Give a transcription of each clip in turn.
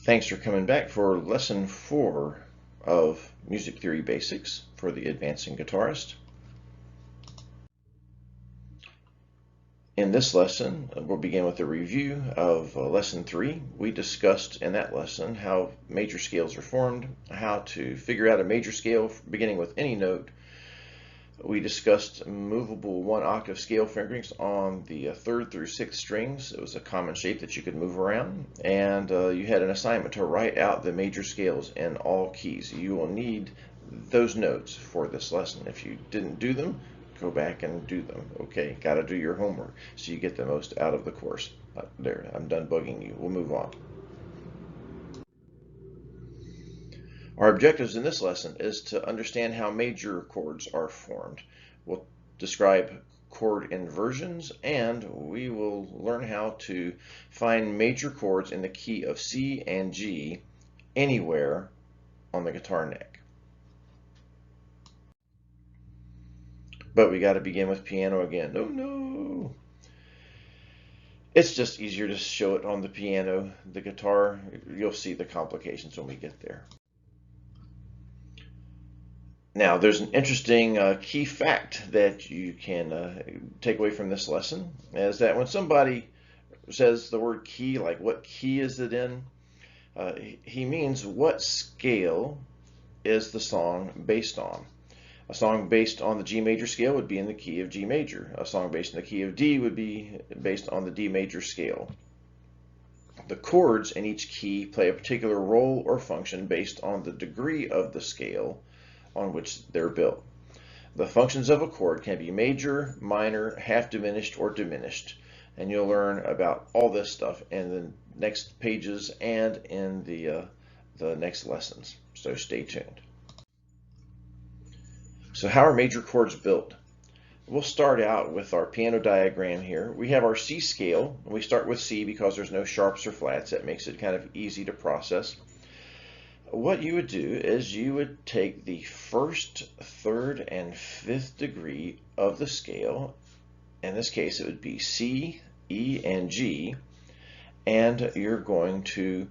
Thanks for coming back for lesson 4 of Music Theory Basics for the Advancing Guitarist. In this lesson, we'll begin with a review of lesson 3. We discussed in that lesson how major scales are formed, how to figure out a major scale beginning with any note. We discussed movable 1-octave scale fingerings on the 3rd through 6th strings. It was a common shape that you could move around, and you had an assignment to write out the major scales in all keys. You will need those notes for this lesson. If you didn't do them, go back and do them. Okay, got to do your homework so you get the most out of the course. There, I'm done bugging you. We'll move on. Our objectives in this lesson is to understand how major chords are formed. We'll describe chord inversions, and we will learn how to find major chords in the key of C and G anywhere on the guitar neck. But we got to begin with piano again. Oh no! It's just easier to show it on the piano. The guitar, you'll see the complications when we get there. Now, there's an interesting key fact that you can take away from this lesson, is that when somebody says the word key, like what key is it in, he means what scale is the song based on. A song based on the G major scale would be in the key of G major. A song based in the key of D would be based on the D major scale. The chords in each key play a particular role or function based on the degree of the scale on which they're built. The functions of a chord can be major, minor, half diminished, or diminished, and you'll learn about all this stuff in the next pages and in the next lessons, so stay tuned. So how are major chords built? We'll start out with our piano diagram here. We have our C scale. We start with C because there's no sharps or flats. That makes it kind of easy to process. What you would do is you would take the 1st, 3rd, and 5th degree of the scale. In this case, it would be C, E, and G, and you're going to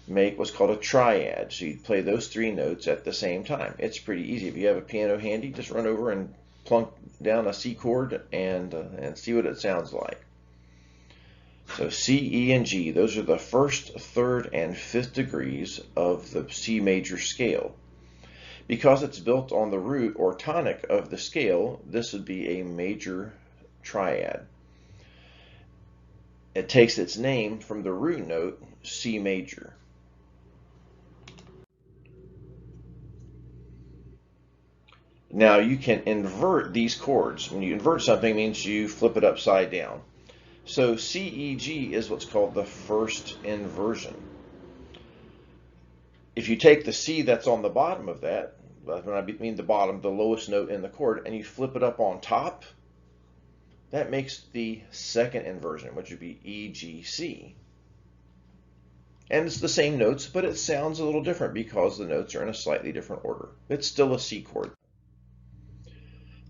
make what's called a triad. So you'd play those 3 notes at the same time. It's pretty easy. If you have a piano handy, just run over and plunk down a C chord and see what it sounds like. So C, E, and G, those are the 1st, 3rd, and 5th degrees of the C major scale. Because it's built on the root or tonic of the scale, this would be a major triad. It takes its name from the root note, C major. Now you can invert these chords. When you invert something, it means you flip it upside down. So CEG is what's called the first inversion. If you take the C that's on the bottom of that, when I mean the bottom, the lowest note in the chord, and you flip it up on top, that makes the second inversion, which would be EGC. And it's the same notes, but it sounds a little different because the notes are in a slightly different order. It's still a C chord.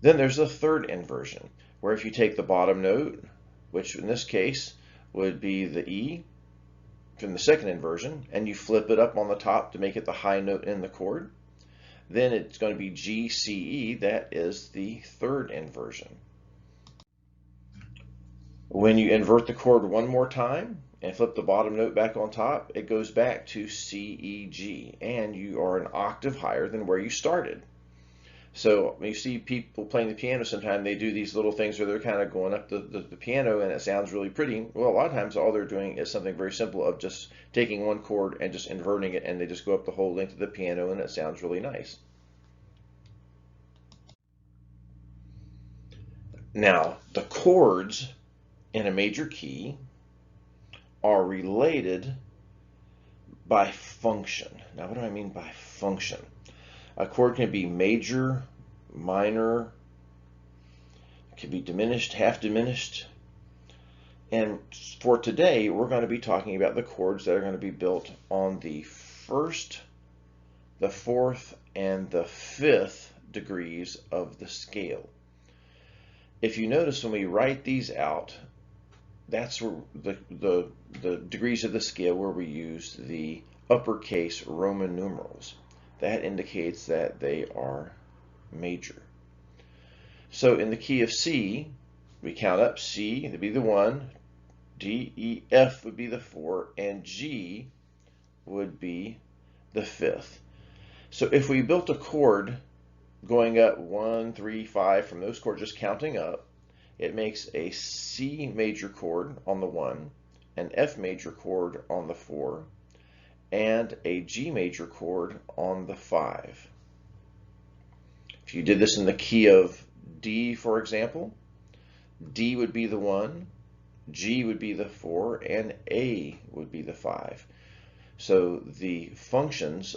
Then there's the third inversion, where if you take the bottom note, which in this case would be the E from the second inversion, and you flip it up on the top to make it the high note in the chord, then it's going to be G, C, E. That is the third inversion. When you invert the chord one more time and flip the bottom note back on top, it goes back to C, E, G, and you are an octave higher than where you started. So when you see people playing the piano, sometimes they do these little things where they're kind of going up the piano and it sounds really pretty. Well, a lot of times all they're doing is something very simple of just taking one chord and just inverting it, and they just go up the whole length of the piano and it sounds really nice. Now, the chords in a major key are related by function. Now, what do I mean by function? A chord can be major, minor, it can be diminished, half diminished. And for today, we're going to be talking about the chords that are going to be built on the 1st, the 4th, and the 5th degrees of the scale. If you notice when we write these out, that's where the degrees of the scale where we use the uppercase Roman numerals. That indicates that they are major. So in the key of C, we count up. C would be the 1, D, E, F would be the 4, and G would be the 5th. So if we built a chord going up 1, 3, 5 from those chords, just counting up, it makes a C major chord on the 1, an F major chord on the 4, and a G major chord on the 5. If you did this in the key of D, for example, D would be the 1, G would be the 4, and A would be the 5. So the functions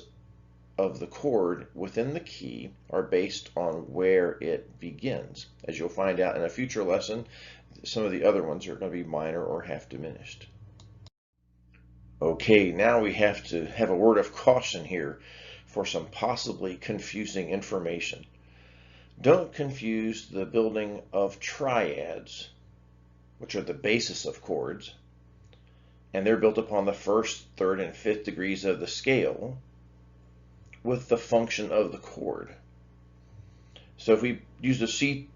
of the chord within the key are based on where it begins. As you'll find out in a future lesson, some of the other ones are going to be minor or half diminished. Okay, now we have to have a word of caution here for some possibly confusing information. Don't confuse the building of triads, which are the basis of chords, and they're built upon the 1st, 3rd, and 5th degrees of the scale, with the function of the chord. So if we use a C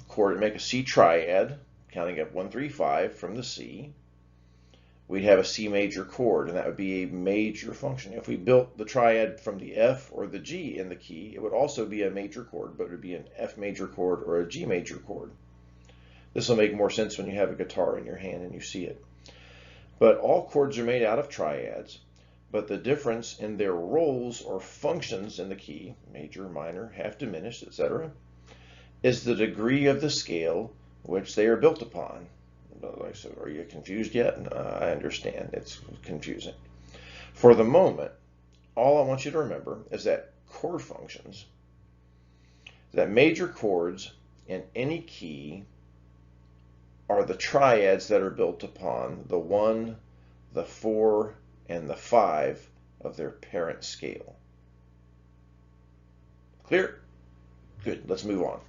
chord to make a C triad, counting up 1, 3, 5 from the C, we'd have a C major chord, and that would be a major function. If we built the triad from the F or the G in the key, it would also be a major chord, but it would be an F major chord or a G major chord. This will make more sense when you have a guitar in your hand and you see it. But all chords are made out of triads, but the difference in their roles or functions in the key, major, minor, half diminished, etc., is the degree of the scale which they are built upon. So are you confused yet? I understand it's confusing. For the moment, all I want you to remember is that chord functions, that major chords in any key are the triads that are built upon the 1, the 4, and the 5 of their parent scale. Clear? Good. Let's move on.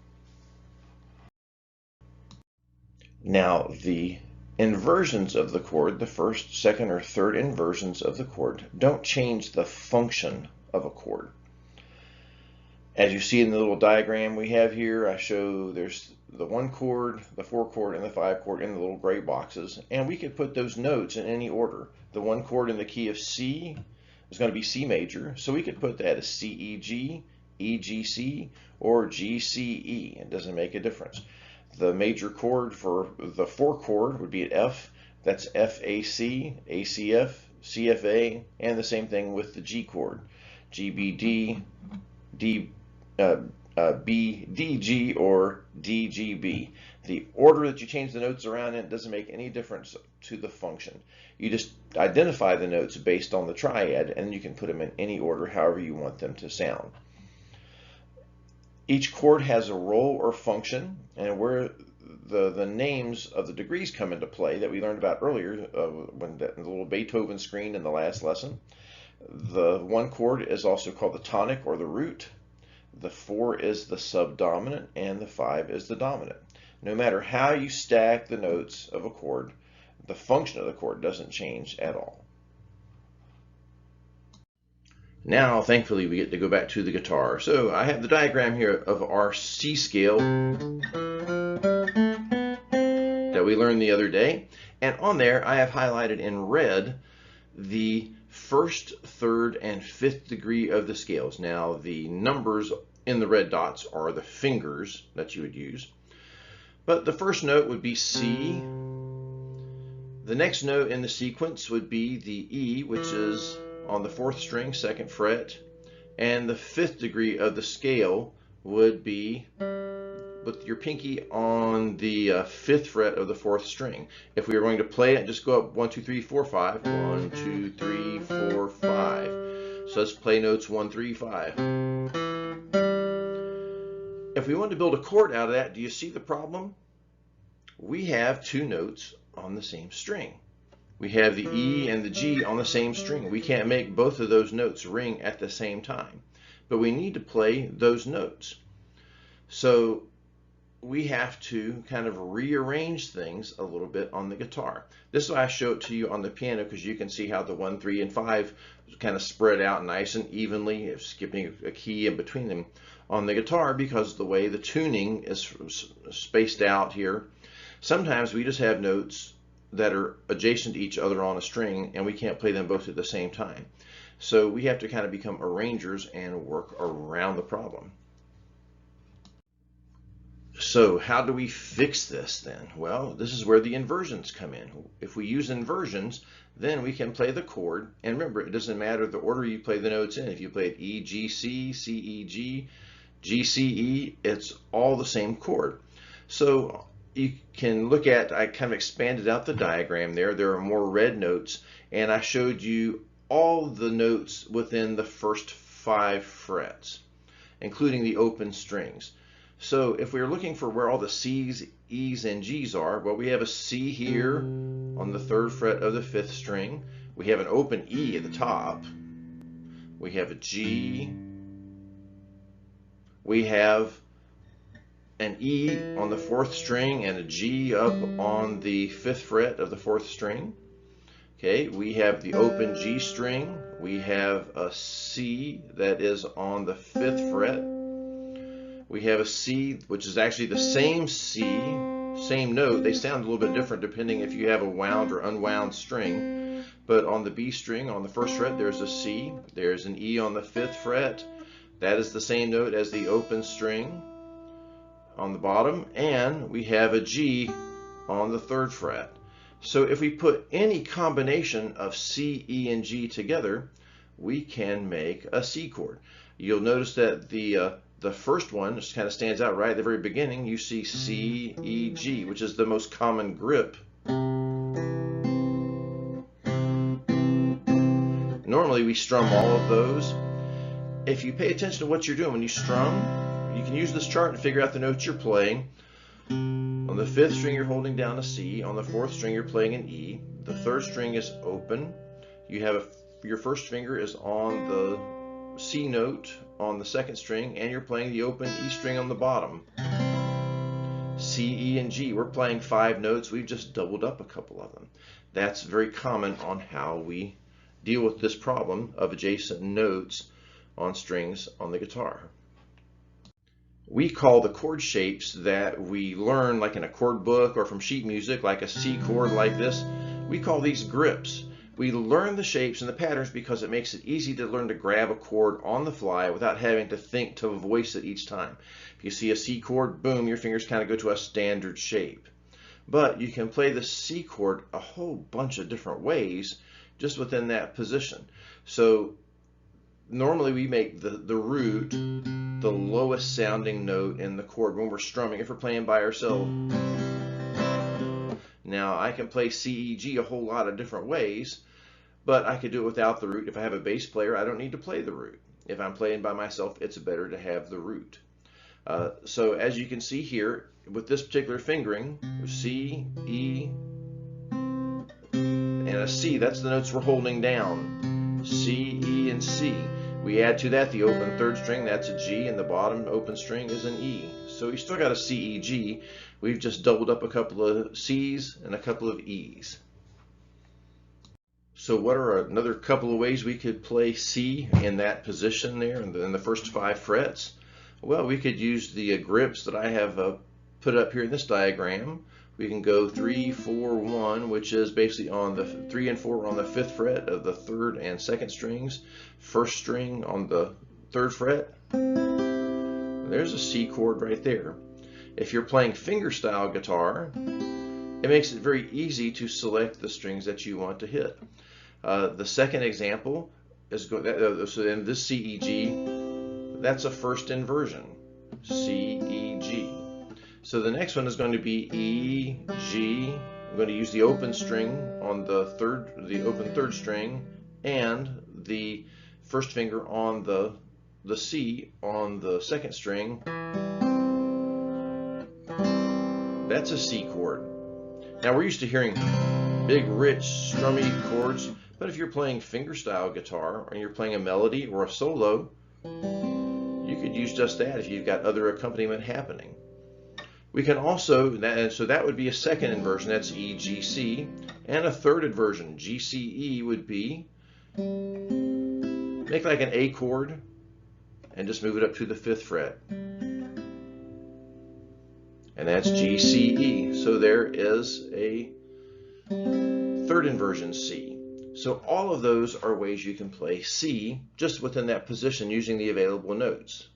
Now, the inversions of the chord, the 1st, 2nd, or 3rd inversions of the chord, don't change the function of a chord. As you see in the little diagram we have here, I show there's the 1 chord, the 4 chord, and the 5 chord in the little gray boxes, and we could put those notes in any order. The 1 chord in the key of C is going to be C major, so we could put that as C, E, G, E, G, C, or G, C, E. It doesn't make a difference. The major chord for the 4 chord would be at F. That's F, A, C, A, C, F, C, F, A, and the same thing with the G chord. G, B, D, D, B, D, G, or D, G, B. The order that you change the notes around in doesn't make any difference to the function. You just identify the notes based on the triad, and you can put them in any order however you want them to sound. Each chord has a role or function, and where the names of the degrees come into play that we learned about earlier when the little Beethoven screen in the last lesson. The 1 chord is also called the tonic or the root. The 4 is the subdominant, and the 5 is the dominant. No matter how you stack the notes of a chord, the function of the chord doesn't change at all. Now, thankfully, we get to go back to the guitar. So I have the diagram here of our C scale that we learned the other day. And on there, I have highlighted in red the 1st, 3rd, and 5th degree of the scales. Now, the numbers in the red dots are the fingers that you would use. But the first note would be C. The next note in the sequence would be the E, which is on the 4th string, 2nd fret, and the 5th degree of the scale would be with your pinky on the 5th fret of the 4th string. If we were going to play it, just go up 1, 2, 3, 4, 5. 1, 2, 3, 4, 5. So let's play notes 1, 3, 5. If we wanted to build a chord out of that, do you see the problem? We have 2 notes on the same string. We have the E and the G on the same string. We can't make both of those notes ring at the same time, but we need to play those notes. So we have to kind of rearrange things a little bit on the guitar. This is why I show it to you on the piano, because you can see how the 1, 3, and 5 kind of spread out nice and evenly, skipping a key in between them. On the guitar, because the way the tuning is spaced out here, sometimes we just have notes that are adjacent to each other on a string, and we can't play them both at the same time. So we have to kind of become arrangers and work around the problem. So how do we fix this then? Well, this is where the inversions come in. If we use inversions, then we can play the chord. And remember, it doesn't matter the order you play the notes in. If you play it E, G, C, C, E, G, G, C, E, it's all the same chord. So you can look at, I kind of expanded out the diagram there. There are more red notes, and I showed you all the notes within the first 5 frets, including the open strings. So if we were looking for where all the C's, E's, and G's are, well, we have a C here on the 3rd fret of the 5th string. We have an open E at the top. We have a G. We have an E on the 4th string and a G up on the 5th fret of the 4th string. Okay, we have the open G string. We have a C that is on the 5th fret. We have a C, which is actually the same C, same note. They sound a little bit different depending if you have a wound or unwound string. But on the B string, on the 1st fret, there's a C. There's an E on the 5th fret. That is the same note as the open string on the bottom. And we have a G on the 3rd fret. So if we put any combination of C, E, and G together, we can make a C chord. You'll notice that the first one just kind of stands out right at the very beginning. You see C, E, G, which is the most common grip. Normally we strum all of those. If you pay attention to what you're doing when you strum, you can use this chart and figure out the notes you're playing. On the 5th string you're holding down a C. On the 4th string you're playing an E. The 3rd string is open. You have your 1st finger is on the C note on the 2nd string, and you're playing the open E string on the bottom. C, E, and G. We're playing 5 notes. We've just doubled up a couple of them. That's very common on how we deal with this problem of adjacent notes on strings on the guitar. We call the chord shapes that we learn, like in a chord book or from sheet music, like a C chord like this, we call these grips. We learn the shapes and the patterns because it makes it easy to learn to grab a chord on the fly without having to think to voice it each time. If you see a C chord, boom, your fingers kind of go to a standard shape. But you can play the C chord a whole bunch of different ways just within that position. So normally we make the root the lowest sounding note in the chord when we're strumming, if we're playing by ourselves. Now I can play C, E, G a whole lot of different ways, but I could do it without the root. If I have a bass player, I don't need to play the root. If I'm playing by myself, it's better to have the root. So as you can see here, with this particular fingering, C, E, and a C, that's the notes we're holding down. C, E, and C. We add to that the open 3rd string, that's a G, and the bottom open string is an E. So we still got a C, E, G. We've just doubled up a couple of C's and a couple of E's. So what are another couple of ways we could play C in that position there in the first 5 frets? Well, we could use the grips that I have put up here in this diagram. We can go 3, 4, 1, which is basically on the 3 and 4 on the 5th fret of the 3rd and 2nd strings, 1st string on the 3rd fret. There's a C chord right there. If you're playing fingerstyle guitar, it makes it very easy to select the strings that you want to hit. The second example is so in this C, E, G, that's a first inversion, C, E, G. So the next one is going to be E, G. I'm going to use the open string on the open 3rd string, and the 1st finger on the C on the 2nd string. That's a C chord. Now we're used to hearing big, rich, strummy chords, but if you're playing fingerstyle guitar or you're playing a melody or a solo, you could use just that if you've got other accompaniment happening. We can also, so that would be a second inversion, that's E, G, C. And a third inversion, G, C, E, would be, make like an A chord and just move it up to the 5th fret. And that's G, C, E. So there is a third inversion, C. So all of those are ways you can play C just within that position using the available notes.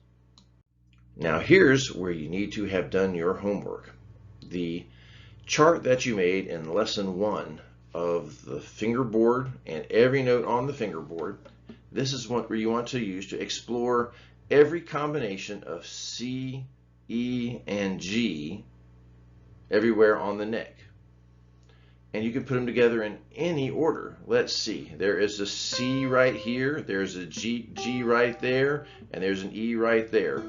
Now here's where you need to have done your homework. The chart that you made in lesson 1 of the fingerboard and every note on the fingerboard, this is what you want to use to explore every combination of C, E, and G everywhere on the neck. And you can put them together in any order. Let's see, there is a C right here, there's a G right there, and there's an E right there.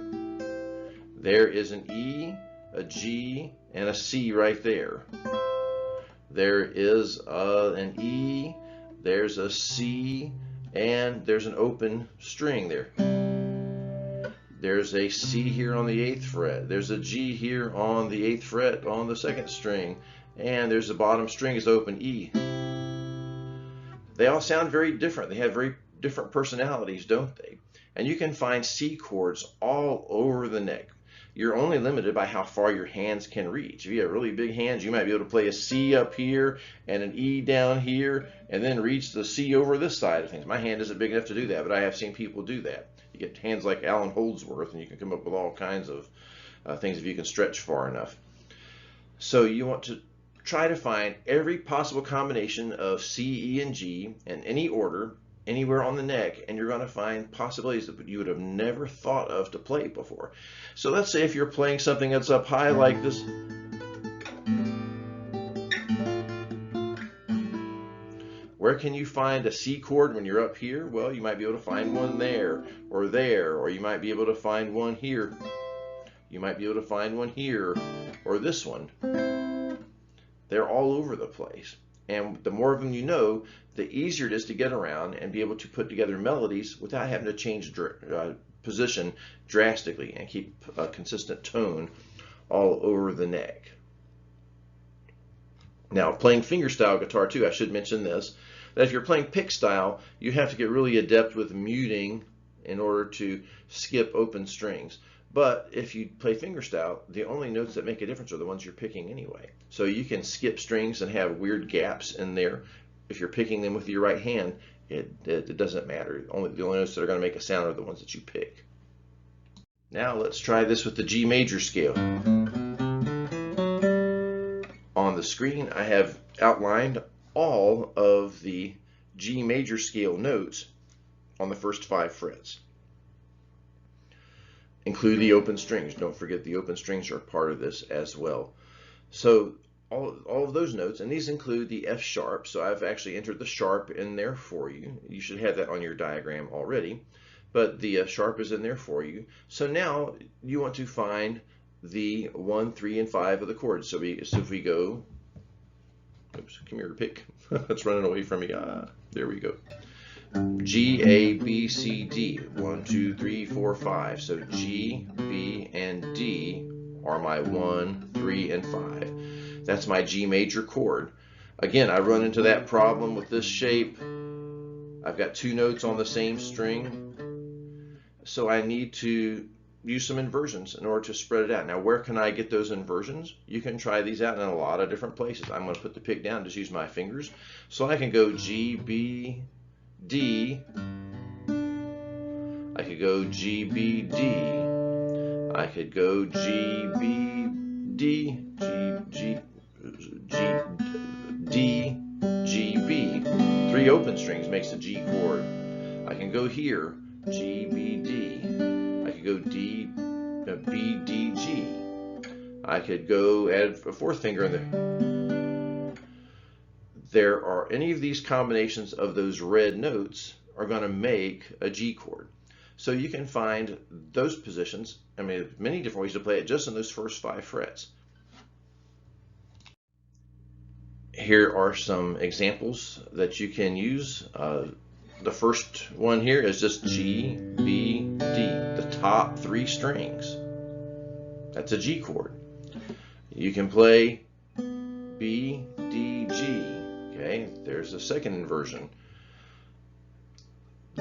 There is an E, a G, and a C right there. There is an E, there's a C, and there's an open string there. There's a C here on the 8th fret. There's a G here on the 8th fret on the 2nd string. And there's the bottom string is open E. They all sound very different. They have very different personalities, don't they? And you can find C chords all over the neck. You're only limited by how far your hands can reach. If you have really big hands, you might be able to play a C up here and an E down here and then reach the C over this side of things. My hand isn't big enough to do that, but I have seen people do that. You get hands like Alan Holdsworth and you can come up with all kinds of things if you can stretch far enough. So you want to try to find every possible combination of C, E, and G in any order, anywhere on the neck, and you're going to find possibilities that you would have never thought of to play before. So let's say if you're playing something that's up high like this. Where can you find a C chord when you're up here? Well, you might be able to find one there, or you might be able to find one here. You might be able to find one here, or this one. They're all over the place. And the more of them you know, the easier it is to get around and be able to put together melodies without having to change position drastically and keep a consistent tone all over the neck. Now, playing fingerstyle guitar too, I should mention this, that if you're playing pick style, you have to get really adept with muting in order to skip open strings. But if you play fingerstyle, the only notes that make a difference are the ones you're picking anyway. So you can skip strings and have weird gaps in there. If you're picking them with your right hand, it doesn't matter. The only notes that are going to make a sound are the ones that you pick. Now let's try this with the G major scale. On the screen, I have outlined all of the G major scale notes on the first 5 frets. Include the open strings. Don't forget the open strings are part of this as well. So all of those notes, and these include the F sharp, so I've actually entered the sharp in there for you. You should have that on your diagram already, but the sharp is in there for you. So now you want to find the 1, 3, and 5 of the chords. So if we go, oops, come here, pick. That's running away from me. There we go. G, A, B, C, D. 1, 2, 3, 4, 5. So G, B, and D are my 1, 3, and 5. That's my G major chord. Again, I run into that problem with this shape. I've got 2 notes on the same string. So I need to use some inversions in order to spread it out. Now, where can I get those inversions? You can try these out in a lot of different places. I'm going to put the pick down, just use my fingers. So I can go G, B, D, I could go G, B, D, I could go G, B, D, G, D, G, B. 3 open strings makes a G chord. I can go here, G, B, D. I could go D, B, D, G. I could go add a 4th finger in there. There are any of these combinations of those red notes are going to make a G chord. So you can find those positions, I mean, many different ways to play it just in those first 5 frets. Here are some examples that you can use. The first one here is just G, B, D, the top 3 strings. That's a G chord. You can play B, D, G. Okay, there's the second inversion.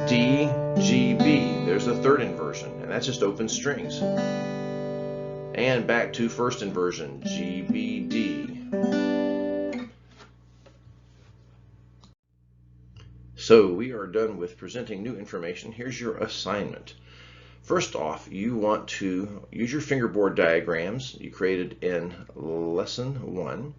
D, G, B. There's the third inversion, and that's just open strings. And back to first inversion, G, B, D. So we are done with presenting new information. Here's your assignment. First off, you want to use your fingerboard diagrams you created in lesson 1,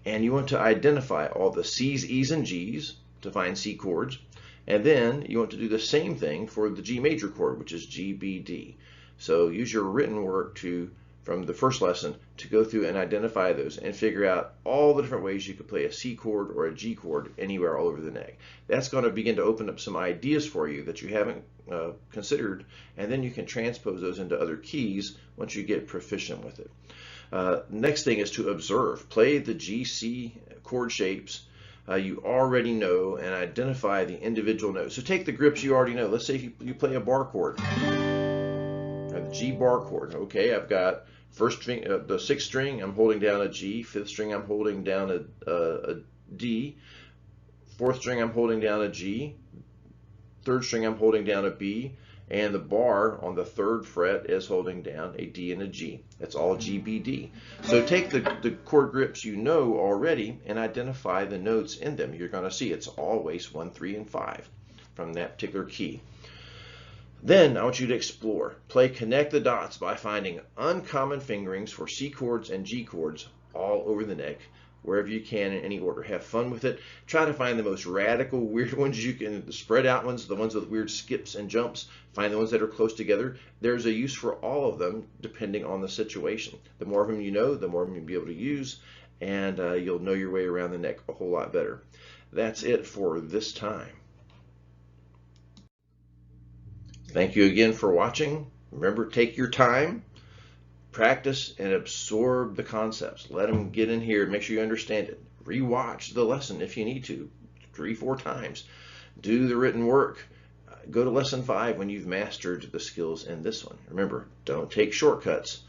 and you want to identify all the C's, E's, and G's to find C chords, and then you want to do the same thing for the G major chord, which is G, B, D. So use your written work from the first lesson to go through and identify those and figure out all the different ways you could play a C chord or a G chord anywhere all over the neck. That's going to begin to open up some ideas for you that you haven't considered, and then you can transpose those into other keys once you get proficient with it. Next thing is to observe. Play the G, C chord shapes you already know and identify the individual notes. So take the grips you already know. Let's say if you play a bar chord, the G bar chord. Okay, I've got first string, the sixth string, I'm holding down a G. Fifth string, I'm holding down a D. Fourth string, I'm holding down a G. Third string, I'm holding down a B. And the bar on the third fret is holding down a D and a G. That's all G, B, D. So take the chord grips you know already and identify the notes in them. You're going to see it's always 1, 3, and 5 from that particular key. Then I want you to explore. Play connect the dots by finding uncommon fingerings for C chords and G chords all over the neck, wherever you can in any order. Have fun with it. Try to find the most radical, weird ones you can, the spread out ones, the ones with weird skips and jumps. Find the ones that are close together. There's a use for all of them depending on the situation. The more of them you know, the more of them you'll be able to use, and you'll know your way around the neck a whole lot better. That's it for this time. Thank you again for watching. Remember, take your time, practice, and absorb the concepts. Let them get in here. Make sure you understand it. Rewatch the lesson if you need to, 3, 4 times. Do the written work. Go to lesson 5 when you've mastered the skills in this one. Remember, don't take shortcuts.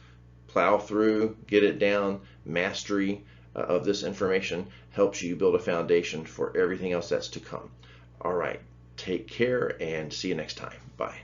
Plow through, get it down. Mastery of this information helps you build a foundation for everything else that's to come. All right, take care and see you next time. Bye.